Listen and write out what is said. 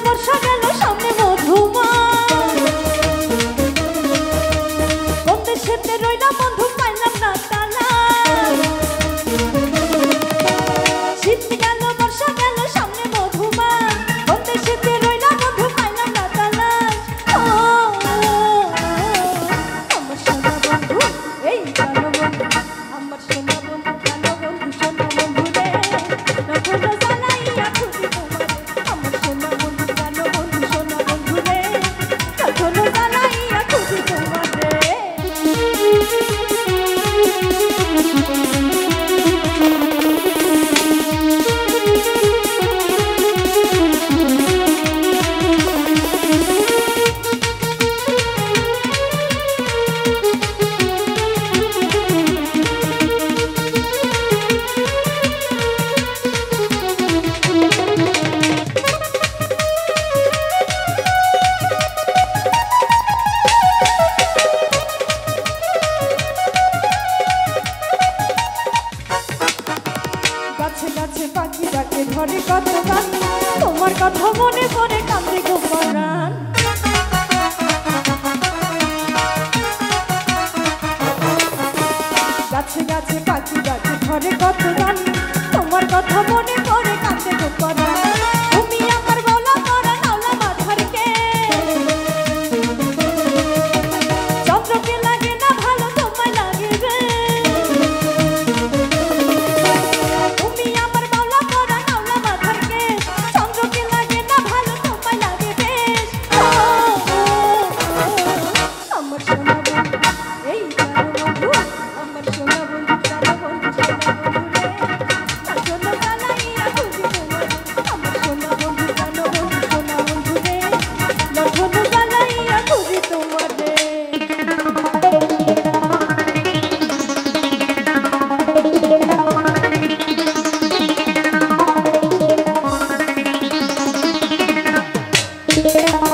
বর্ষা গেল সামনে মধুমাস কোন দেশেতে রইলাম বন্ধু পাইলাম না তালা শীত গেল বর্ষা গেল সামনে মধুমাস কোন দেশেতে রইলাম বন্ধু পাইলাম না তালা আমার সোনা বন্ধু এই কালো বন্ধু আমার সোনা বন্ধু কালো বন্ধু সোনা বন্ধু রে নখনো জ্বালাইয়া খুঁজি তোমারে আমার সোনা বন্ধু কালো বন্ধু সোনা বন্ধু রে নখনো জ্বালাইয়া খুঁজি তোমারে গাছে গাছে পাখি ডাকে ঘরে কত গান তোমার কথা মনে পড়ে কান্দে গো পরাণ গাছে গাছে পাখি ডাকে ঘরে কত গান তোমার কথা মনে পড়ে কান্দে গো পরাণ তুমি আমার বলা করা নাওলা মাথার কে চন্দ্রকে লাগে না ভালো তোমায় লাগে রে তুমি আমার বাউলা করা নাওলা মাথার কে চন্দ্রকে লাগে না ভালো তোমায় লাগে বেশ আমার সোনা বন্ধু এই কালো বন্ধু আমার সোনা বন্ধু কালো বন্ধু সোনা বন্ধু রে নখনো জ্বালাইয়া খুঁজি তোমারে আমার সোনা বন্ধু কালো বন্ধু সোনা বন্ধু রে নখনো জ্বালাইয়া খুঁজি তোমারে Yeah.